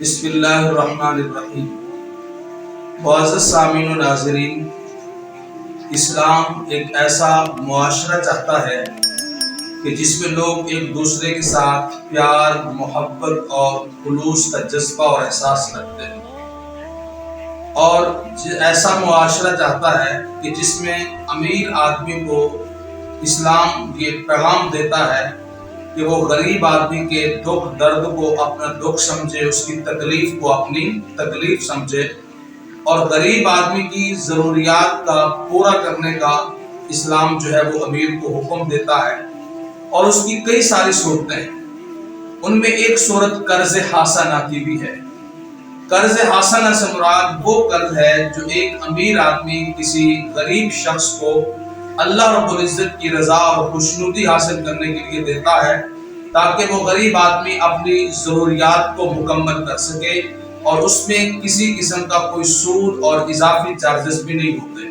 بسم اللہ الرحمن الرحیم۔ معزز سامعین و ناظرین، اسلام ایک ایسا معاشرہ چاہتا ہے کہ جس میں لوگ ایک دوسرے کے ساتھ پیار، محبت اور خلوص کا جذبہ اور احساس رکھتے ہیں، اور ایسا معاشرہ چاہتا ہے کہ جس میں امیر آدمی کو اسلام یہ پیغام دیتا ہے کہ وہ غریب آدمی کے دکھ درد کو اپنا دکھ سمجھے، اس کی تکلیف کو اپنی تکلیف سمجھے، اور غریب آدمی کی ضروریات کا پورا کرنے کا اسلام جو ہے وہ امیر کو حکم دیتا ہے۔ اور اس کی کئی ساری صورتیں ہیں، ان میں ایک صورت قرض حسنہ کی بھی ہے۔ قرض حسنہ سے مراد وہ قرض ہے جو ایک امیر آدمی کسی غریب شخص کو اللہ رب العزت کی رضا اور خوشنودی حاصل کرنے کے لیے دیتا ہے، تاکہ وہ غریب آدمی اپنی ضروریات کو مکمل کر سکے، اور اس میں کسی قسم کا کوئی سود اور اضافی چارجز بھی نہیں ہوتے۔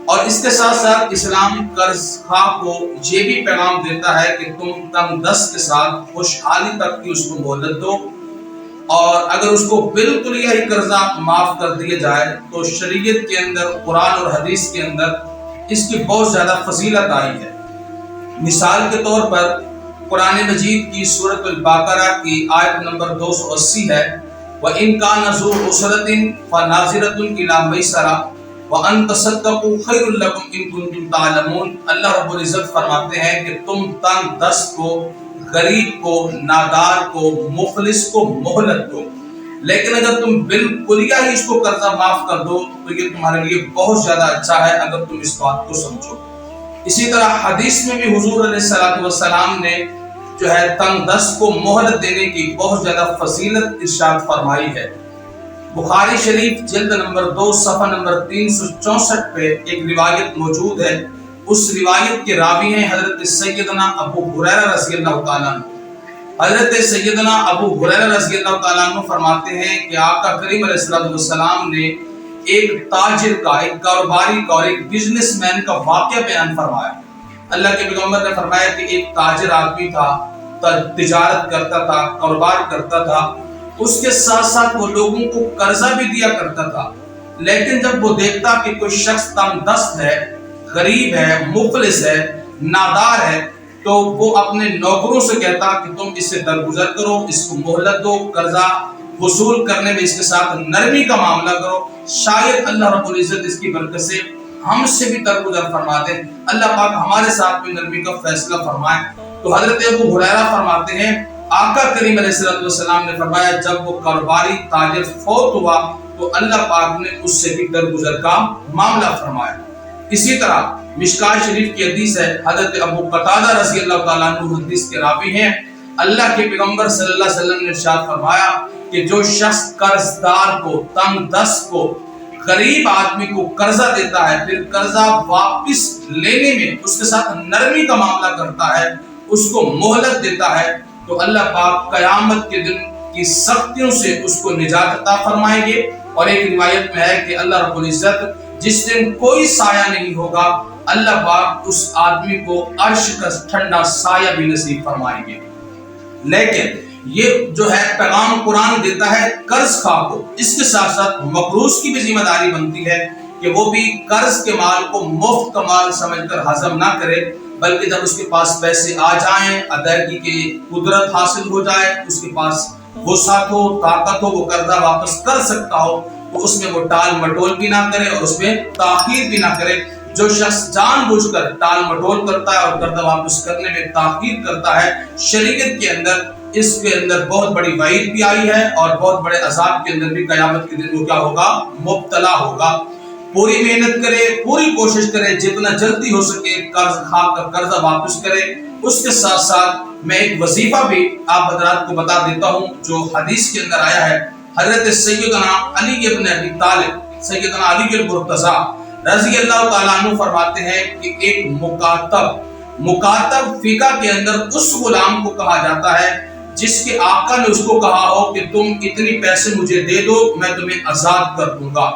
اور اس کے ساتھ ساتھ اسلام قرض خواہ کو یہ بھی پیغام دیتا ہے کہ تم تنگ دست کے ساتھ خوشحالی تک کی اس کو مہلت دو، اور اگر اس کو بالکل یہی قرضہ معاف کر دیا جائے تو شریعت کے اندر، قرآن اور حدیث کے اندر اس کی بہت زیادہ فضیلت آئی ہے۔ مثال کے طور پر قرآن مجید کی سورۃ البقرہ کی آیت نمبر 280 ہے، وَإِن كَانَ ذُو عُسْرَةٍ فَنَاظِرَةٌ إِلَىٰ مَيْسَرَةٍ وَأَن تَصَدَّقُوا خَيْرٌ لَكُمْ إِن كُنتُمْ تَعْلَمُونَ۔ اللہ رب العزت فرماتے ہیں کہ تم تنگ دست کو، غریب کو، نادار کو، مفلس کو مہلت دو، لیکن اگر تم بالکل ہی اس کو قرضہ معاف کر دو تو یہ تمہارے لیے بہت زیادہ اچھا ہے، اگر تم اس بات کو سمجھو۔ اسی طرح حدیث میں بھی حضور علیہ السلام نے جو ہے تنگ دست کو مہلت دینے کی بہت زیادہ فضیلت ارشاد فرمائی ہے۔ بخاری شریف جلد نمبر 2 صفحہ نمبر 364 پہ ایک روایت موجود ہے۔ اس روایت کے راوی ہیں حضرت سیدنا ابو ہریرہ رضی اللہ تعالیٰ عنہ۔ حضرت سیدنا ابو ہریرہ رضی اللہ تعالیٰ عنہ فرماتے ہیں کہ آقا کریم علیہ السلام نے ایک تاجر کا، ایک کاروباری کا اور ایک بزنس مین کا واقعہ بیان فرمایا۔ اللہ کے پیغمبر نے فرمایا کہ ایک تاجر آدمی تھا، تجارت کرتا تھا، کاروبار کرتا تھا، اس کے ساتھ ساتھ وہ لوگوں کو قرضہ بھی دیا کرتا تھا، لیکن جب وہ دیکھتا کہ کوئی شخص تنگ دست ہے، غریب ہے، مفلس ہے، نادار ہے، تو وہ اپنے نوکروں سے کہتا کہ تم اس سے درگزر کرو، اس کو مہلت دو، قرضہ وصول کرنے میں اس کے ساتھ نرمی کا معاملہ کرو، شاید اللہ رب العزت اس کی برکت سے ہم سے بھی درگزر فرما دے، اللہ پاک ہمارے ساتھ بھی نرمی کا فیصلہ فرمائے۔ تو حضرت ابو ہریرہ فرماتے ہیں آقا کریم علیہ السلام نے فرمایا جب وہ کاروباری تاجر فوت ہوا تو اللہ پاک نے اس سے بھی درگزر کا معاملہ فرمایا۔ اسی طرح مشکوٰۃ شریف کی حدیث ہے، حضرت ابو قتادہ رضی اللہ تعالیٰ عنہ حدیث کے راوی ہیں، اللہ کے پیغمبر صلی اللہ علیہ وسلم نے ارشاد فرمایا کہ جو شخص قرض دار کو، تنگ دست کو، غریب آدمی کو قرضہ دیتا ہے، پھر قرضہ واپس لینے میں اس کے ساتھ نرمی کا معاملہ کرتا ہے، اس کو مہلت دیتا ہے، تو اللہ پاک قیامت کے دن کی سختیوں سے اس کو نجات عطا فرمائیں گے۔ اور ایک روایت میں ہے کہ اللہ رب العزت جس دن کوئی سایہ نہیں ہوگا، اللہ پاک اس آدمی کو عرش کا ٹھنڈا سایہ بھی نصیب فرمائیں گے۔ لیکن یہ جو ہے پیغام قرآن دیتا ہے قرض خواہ کو، اس کے ساتھ ساتھ مقروض کی بھی ذمہ داری بنتی ہے کہ وہ بھی قرض کے مال کو مفت کا مال سمجھ کر ہضم نہ کرے، بلکہ جب اس کے پاس پیسے آ جائیں، ادائیگی کی قدرت حاصل ہو جائے، اس کے پاس وسعت ہو، طاقت ہو، وہ قرضہ واپس کر سکتا ہو، تو اس میں وہ ٹال مٹول بھی نہ کرے اور اس میں تاخیر بھی نہ کرے۔ جو شخص جان بوجھ کر ٹال مٹول کرتا ہے اور قرضہ واپس کرنے میں تاخیر کرتا ہے، شریعت کے اندر اس کے اندر بہت بڑی وعید بھی آئی ہے، اور بہت بڑے عذاب کے اندر بھی قیامت کے دن وہ کیا ہوگا؟ مبتلا ہوگا۔ پوری محنت کرے، پوری کوشش کرے، جتنا جلدی ہو سکے قرض خواہ کا قرضہ واپس کرے۔ اس کے ساتھ ساتھ میں ایک وظیفہ بھی آپ حضرات کو بتا دیتا ہوں جو حدیث کے اندر آیا ہے۔ حضرت سیدنا علی ابن ابی طالب، سیدنا علی المرتضیٰ رضی اللہ تعالیٰ عنہ فرماتے ہیں کہ ایک مکاتب فقہ کے اندر اس غلام کو کہا جاتا ہے جس کے آقا نے اس کو کہا ہو کہ تم اتنی پیسے مجھے دے دو، میں تمہیں آزاد کر دوں گا۔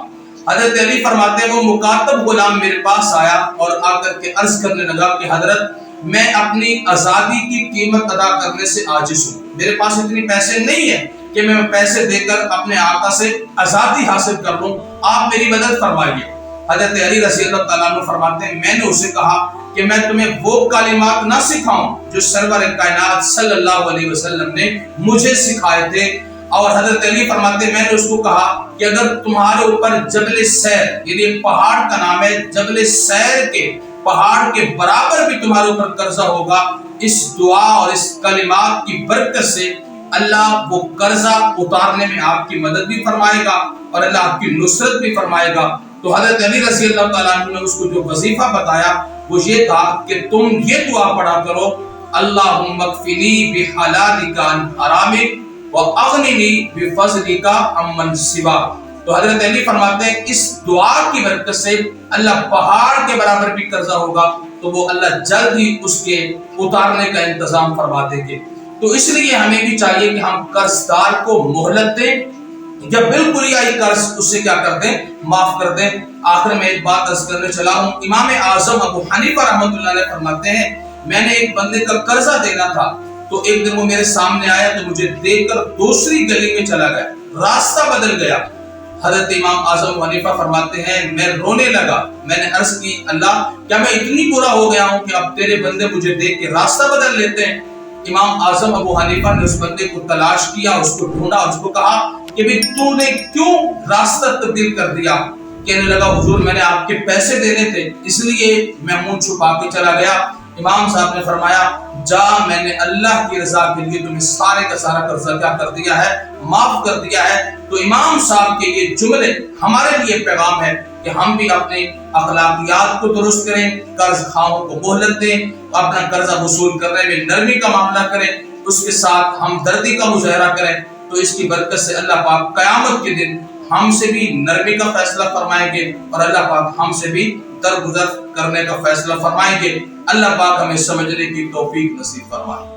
حضرت علی فرماتے ہیں وہ مکاتب غلام میرے پاس آیا اور آ کر کے عرض کرنے لگا کہ حضرت میں اپنی آزادی کی قیمت ادا کرنے سے عاجز ہوں، میرے پاس اتنی پیسے نہیں ہیں، کہ میں پیسے دے کر اپنے آقا سے آزادی حاصل کر لوں، آپ میری مدد فرمائیے۔ حضرت علی رضی اللہ تعالیٰ عنہ فرماتے ہیں میں نے اسے کہا کہ میں تمہیں وہ کلمات نہ سکھاؤں جو سرور کائنات صلی اللہ علیہ وسلم نے مجھے سکھائے تھے۔ اور حضرت علی فرماتے ہیں میں نے اس کو کہا کہ اگر تمہارے اوپر جبل سیر، یعنی پہاڑ کا نام ہے، جبل سیر کے پہاڑ کے برابر بھی تمہارے اوپر قرضہ ہوگا، اس دعا اور اس کلمات کی برکت سے اللہ وہ قرضہ اتارنے میں آپ کی مدد بھی فرمائے گا اور اللہ آپ کی نصرت بھی فرمائے گا۔ تو حضرت علی رضی اللہ تعالیٰ عنہ نے اس کو جو وظیفہ بتایا وہ یہ تھا کہ تم یہ دعا پڑھا کرو، اللہم اکفنی بحلالک عن حرامک واغننی بفضلک عمن سواک۔ تو حضرت علی فرماتے ہیں اس دعا کی برکت سے اللہ پہاڑ کے برابر بھی قرضہ ہوگا تو وہ اللہ جلد ہی اس کے اتارنے کا انتظام فرما دیں گے۔ تو اس لیے ہمیں بھی چاہیے کہ ہم قرض دار کو مہلت دیں یا بالکل ہی آئی قرض اس سے کیا کر دیں، معاف کر دیں۔ آخر میں ایک بات عرض کرنے چلا ہوں، امام اعظم ابو حنیفہ رحمۃ اللہ علیہ فرماتے ہیں میں نے ایک بندے کا قرضہ دینا تھا تو ایک دن وہ میرے سامنے آیا تو مجھے دیکھ کر دوسری گلی میں چلا گیا، راستہ بدل گیا۔ حضرت امام اعظم ابو حنیفہ فرماتے ہیں میں رونے لگا، میں نے عرض کی اللہ کیا میں اتنی برا ہو گیا ہوں کہ اب تیرے بندے مجھے دیکھ کے راستہ بدل لیتے ہیں؟ امام اعظم ابو حنیفہ نے اس بندے کو تلاش کیا، اس کو ڈھونڈا، اس کو کہا کہ بھی تو نے کیوں راستہ تبدیل کر دیا؟ کہنے لگا حضور میں نے آپ کے پیسے دینے تھے اس لیے میں منہ چھپا کے چلا گیا۔ امام صاحب نے فرمایا جا میں نے اللہ کی رضا کے لیے تمہیں سارے کا سارا قرضہ کیا کر دیا ہے، معاف کر دیا ہے۔ تو امام صاحب کے یہ جملے ہمارے لیے پیغام ہے کہ ہم بھی اپنے اخلاقیات کو درست کریں، قرض خواہوں کو مہلت دیں، اپنا قرضہ وصول کرنے میں نرمی کا معاملہ کریں، اس کے ساتھ ہمدردی کا مظاہرہ کریں۔ تو اس کی برکت سے اللہ پاک قیامت کے دن ہم سے بھی نرمی کا فیصلہ فرمائیں گے اور اللہ پاک ہم سے بھی درگزر کرنے کا فیصلہ فرمائیں گے۔ اللہ پاک ہمیں سمجھنے کی توفیق نصیب فرمائے۔